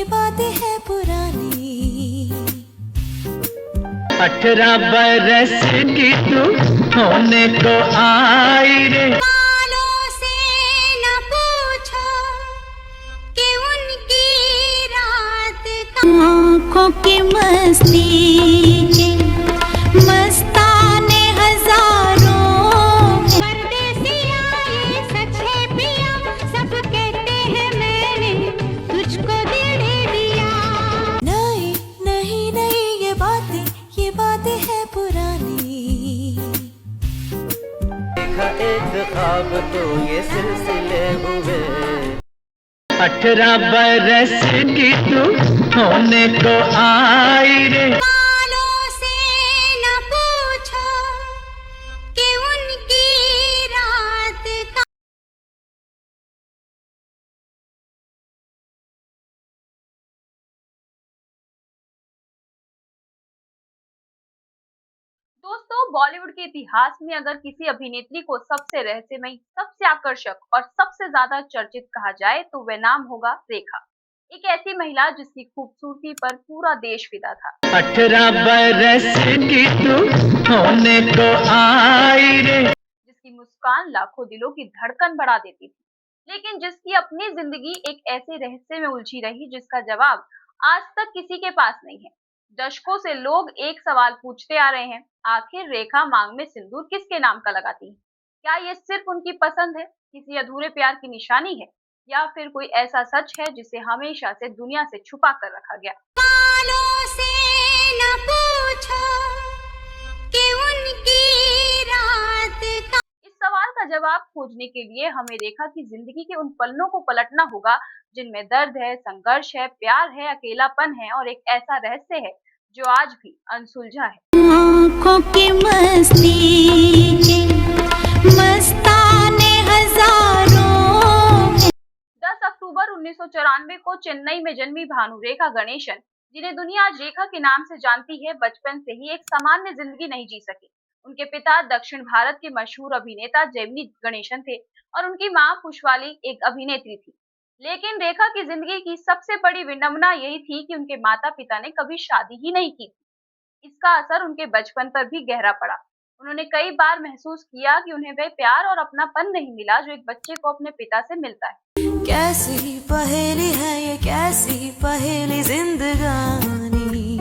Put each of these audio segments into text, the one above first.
ये बातें है पुरानी। 18 बरस की तू होने को आई रे। वालों से न पूछो कि उनकी रात आँखों की मस्ती के मस्ताने हजारों। परदेसिया ये सच है पिया, सब कहते हैं मैंने तुझको दिल दे दिया। नहीं नहीं नहीं ये बातें है पुरानी। देखा एक ख्वाब तो ये सिलसिले हुए। 18 बरस की तू होने को आई रे। वालों से न पूछो कि उनकी रात का। दोस्तों, बॉलीवुड के इतिहास में अगर किसी अभिनेत्री को सबसे रहस्यमयी, सबसे आकर्षक और सबसे ज्यादा चर्चित कहा जाए तो वह नाम होगा रेखा। एक ऐसी महिला जिसकी खूबसूरती पर पूरा देश फिदा था। 18 बरस की तू होने को आई रे। जिसकी मुस्कान लाखों दिलों की धड़कन बढ़ा देती थी, लेकिन जिसकी अपनी जिंदगी एक ऐसे रहस्य में उलझी रही जिसका जवाब आज तक किसी के पास नहीं है। दशकों से लोग एक सवाल पूछते आ रहे हैं, आखिर रेखा मांग में सिंदूर किसके नाम का लगाती है? क्या ये सिर्फ उनकी पसंद है, किसी अधूरे प्यार की निशानी है, या फिर कोई ऐसा सच है जिसे हमेशा से दुनिया से छुपा कर रखा गया? वालों से न पूछो कि उनकी रात का। इस सवाल का जवाब खोजने के लिए हमें रेखा की जिंदगी के उन पन्नों को पलटना होगा जिनमें दर्द है, संघर्ष है, प्यार है, अकेलापन है और एक ऐसा रहस्य है जो आज भी अनसुलझा है। आँखों की मस्ती के मस्ताने हजारों। 10 अक्टूबर 1994 को चेन्नई में जन्मी भानुरेखा गणेशन, जिन्हें दुनिया आज रेखा के नाम से जानती है, बचपन से ही एक सामान्य जिंदगी नहीं जी सकी। उनके पिता दक्षिण भारत के मशहूर अभिनेता जेमिनी गणेशन थे और उनकी मां पुष्पाली एक अभिनेत्री थी। लेकिन रेखा की जिंदगी की सबसे बड़ी विडंबना यही थी कि उनके माता पिता ने कभी शादी ही नहीं की थी। इसका असर उनके बचपन पर भी गहरा पड़ा। उन्होंने कई बार महसूस किया कि उन्हें वह प्यार और अपनापन नहीं मिला जो एक बच्चे को अपने पिता से मिलता है। कैसी पहेली है ये, कैसी पहेली जिंदगानी।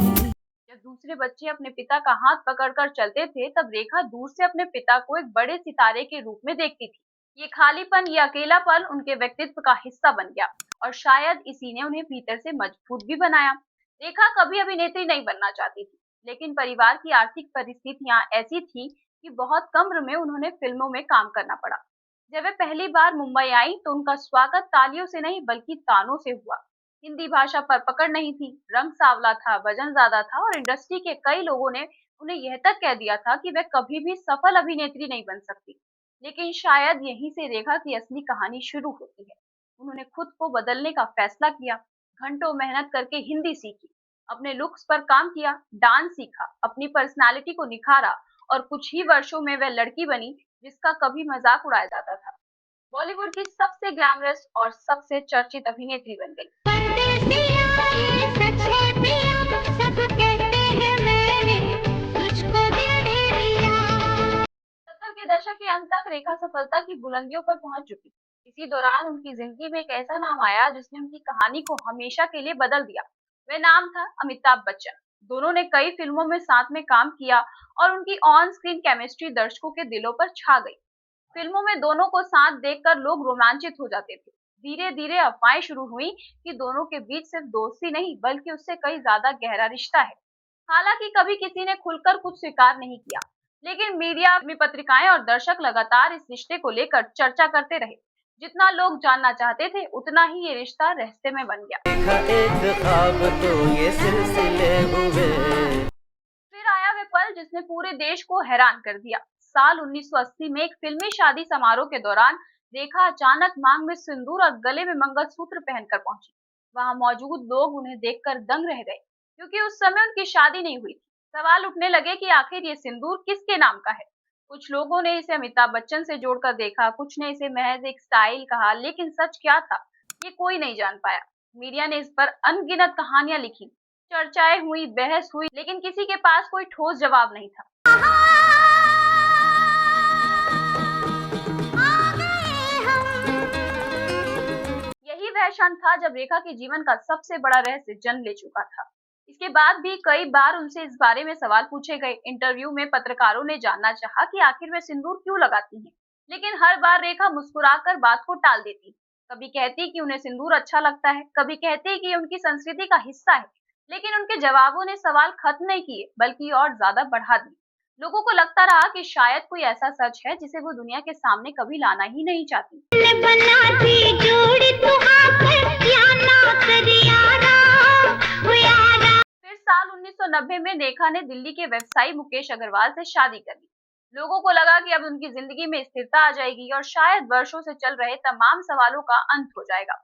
जब दूसरे बच्चे अपने पिता का हाथ पकड़कर चलते थे, तब रेखा दूर से अपने पिता को एक बड़े सितारे के रूप में देखती थी। ये खालीपन, ये अकेलापन उनके व्यक्तित्व का हिस्सा बन गया और शायद इसी ने उन्हें भीतर से मजबूत भी बनाया। रेखा कभी अभिनेत्री नहीं बनना चाहती थी, लेकिन परिवार की आर्थिक परिस्थितियां ऐसी थी कि बहुत कम उम्र में उन्होंने फिल्मों में काम करना पड़ा। जब वे पहली बार मुंबई आई तो उनका स्वागत तालियों से नहीं बल्कि तानों से हुआ। हिंदी भाषा पर पकड़ नहीं थी, रंग सांवला था, वजन ज्यादा था और इंडस्ट्री के कई लोगों ने उन्हें यह तक कह दिया था कि वह कभी भी सफल अभिनेत्री नहीं बन सकती। लेकिन शायद यहीं से रेखा की असली कहानी शुरू होती है। उन्होंने खुद को बदलने का फैसला किया, घंटों मेहनत करके हिंदी सीखी, अपने लुक्स पर काम किया, डांस सीखा, अपनी पर्सनालिटी को निखारा और कुछ ही वर्षों में वह लड़की बनी जिसका कभी मजाक उड़ाया जाता था। बॉलीवुड की सबसे ग्लैमरस और सबसे चर्चित अभिनेत्री बन गई। परदेसिया ये सच है पिया, सब कहते हैं मैंने तुझको दिल दे दिया। 70 के दशक के अंत तक रेखा सफलता की बुलंदियों पर पहुंच चुकी। इसी दौरान उनकी जिंदगी में एक ऐसा नाम आया जिसने उनकी कहानी को हमेशा के लिए बदल दिया। वह नाम था अमिताभ बच्चन। दोनों ने कई फिल्मों में साथ में काम किया और उनकी ऑन स्क्रीन केमिस्ट्री दर्शकों के दिलों पर छा गई। फिल्मों में दोनों को साथ देखकर लोग रोमांचित हो जाते थे। धीरे धीरे अफवाहें शुरू हुई कि दोनों के बीच सिर्फ दोस्ती नहीं बल्कि उससे कई ज्यादा गहरा रिश्ता है। हालांकि कभी किसी ने खुलकर कुछ स्वीकार नहीं किया, लेकिन मीडिया में पत्रिकाएं और दर्शक लगातार इस रिश्ते को लेकर चर्चा करते रहे। जितना लोग जानना चाहते थे उतना ही ये रिश्ता रहस्यमय बन गया। देखा एक ख्वाब तो ये सिलसिले हुए। फिर आया वह पल जिसने पूरे देश को हैरान कर दिया। साल 1980 में एक फिल्मी शादी समारोह के दौरान रेखा अचानक मांग में सिंदूर और गले में मंगलसूत्र पहनकर पहुंची। वहां मौजूद लोग उन्हें देखकर दंग रह गए, क्योंकि उस समय उनकी शादी नहीं हुई थी। सवाल उठने लगे कि आखिर ये सिंदूर किसके नाम का है। कुछ लोगों ने इसे अमिताभ बच्चन से जोड़कर देखा, कुछ ने इसे महज एक स्टाइल कहा, लेकिन सच क्या था ये कोई नहीं जान पाया। मीडिया ने इस पर अनगिनत कहानियां लिखी, चर्चाएं हुई, बहस हुई, लेकिन किसी के पास कोई ठोस जवाब नहीं था। यही वह क्षण था जब रेखा के जीवन का सबसे बड़ा रहस्य जन्म ले चुका था। इसके बाद भी कई बार उनसे इस बारे में सवाल पूछे गए। इंटरव्यू में पत्रकारों ने जानना चाहा कि आखिर वे सिंदूर क्यों लगाती हैं, लेकिन हर बार रेखा मुस्कुराकर बात को टाल देती। कभी कहती कि उन्हें सिंदूर अच्छा लगता है, कभी कहती कि ये उनकी संस्कृति का हिस्सा है, लेकिन उनके जवाबों ने सवाल खत्म नहीं किए बल्कि और ज्यादा बढ़ा दिए। लोगों को लगता रहा कि शायद कोई ऐसा सच है जिसे वो दुनिया के सामने कभी लाना ही नहीं चाहती। फिर साल 1990 में रेखा ने दिल्ली के व्यवसायी मुकेश अग्रवाल से शादी कर ली। लोगों को लगा कि अब उनकी जिंदगी में स्थिरता आ जाएगी और शायद वर्षों से चल रहे तमाम सवालों का अंत हो जाएगा।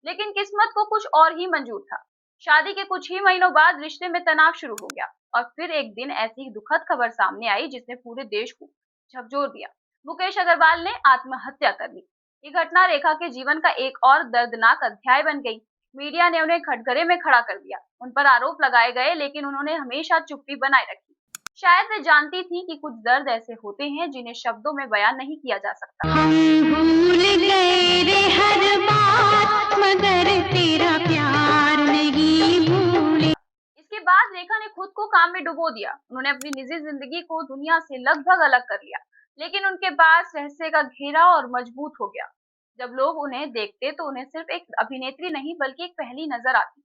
लेकिन किस्मत को कुछ और ही मंजूर था। शादी के कुछ ही महीनों बाद रिश्ते में तनाव शुरू हो गया और फिर एक दिन ऐसी दुखद खबर सामने आई जिसने पूरे देश को झकझोर दिया। मुकेश अग्रवाल ने आत्महत्या कर ली। ये घटना रेखा के जीवन का एक और दर्दनाक अध्याय बन गई। मीडिया ने उन्हें कटघरे में खड़ा कर दिया। उन पर आरोप लगाए गए, लेकिन उन्होंने हमेशा चुप्पी बनाए रखी। शायद वे जानती थी कि कुछ दर्द ऐसे होते हैं जिन्हें शब्दों में बयान नहीं किया जा सकता। हम भूल गए रे हर बात, मगर तेरा प्यार नहीं भूले। इसके बाद रेखा ने खुद को काम में डुबो दिया। उन्होंने अपनी निजी जिंदगी को दुनिया से लगभग अलग कर लिया, लेकिन उनके पास रहस्य का घेरा और मजबूत हो गया। जब लोग उन्हें देखते तो उन्हें सिर्फ एक अभिनेत्री नहीं बल्कि एक पहेली नजर आती,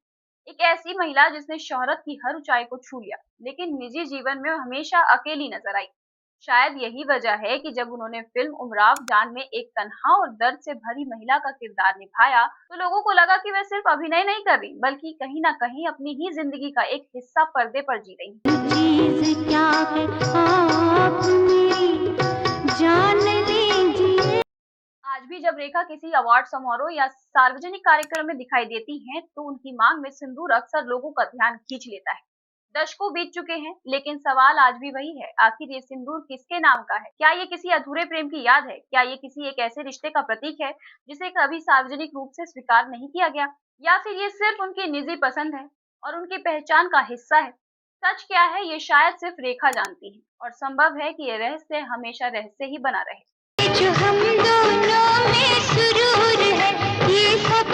एक ऐसी महिला जिसने शोहरत की हर ऊंचाई को छू लिया, लेकिन निजी जीवन में हमेशा अकेली नजर आई। शायद यही वजह है कि जब उन्होंने फिल्म उमराव जान में एक तन्हा और दर्द से भरी महिला का किरदार निभाया, तो लोगों को लगा कि वह सिर्फ अभिनय नहीं कर रही, बल्कि कहीं ना कहीं अपनी ही जिंदगी का एक हिस्सा पर्दे पर जी रही। चीज़ क्या है आप मेरी जान लीजिए। आज भी जब रेखा किसी अवार्ड समारोह या सार्वजनिक कार्यक्रम में दिखाई देती हैं, तो उनकी मांग में सिंदूर अक्सर लोगों का ध्यान खींच लेता है। दशकों बीत चुके हैं, लेकिन सवाल आज भी वही है, आखिर ये सिंदूर किसके नाम का है? क्या ये किसी अधूरे प्रेम की याद है? क्या ये किसी एक ऐसे रिश्ते का प्रतीक है जिसे कभी सार्वजनिक रूप से स्वीकार नहीं किया गया? या फिर ये सिर्फ उनकी निजी पसंद है और उनकी पहचान का हिस्सा है? सच क्या है, ये शायद सिर्फ रेखा जानती है, और संभव है कि ये रहस्य हमेशा रहस्य ही बना रहे। जो हम दोनों में सुरूर है, ये सब।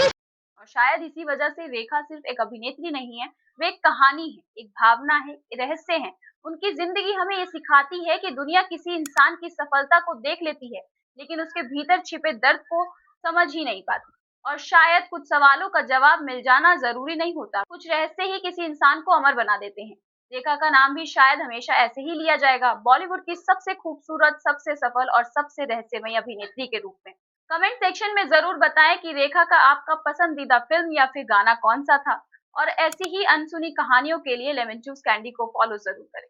और शायद इसी वजह से रेखा सिर्फ एक अभिनेत्री नहीं है, वे एक कहानी है, एक भावना है, रहस्य है। उनकी जिंदगी हमें ये सिखाती है कि दुनिया किसी इंसान की सफलता को देख लेती है, लेकिन उसके भीतर छिपे दर्द को समझ ही नहीं पाती। और शायद कुछ सवालों का जवाब मिल जाना जरूरी नहीं होता, कुछ रहस्य ही किसी इंसान को अमर बना देते हैं। रेखा का नाम भी शायद हमेशा ऐसे ही लिया जाएगा, बॉलीवुड की सबसे खूबसूरत, सबसे सफल और सबसे रहस्यमयी अभिनेत्री के रूप में। कमेंट सेक्शन में जरूर बताएं कि रेखा का आपका पसंदीदा फिल्म या फिर गाना कौन सा था, और ऐसी ही अनसुनी कहानियों के लिए लेमन जूस कैंडी को फॉलो जरूर करें।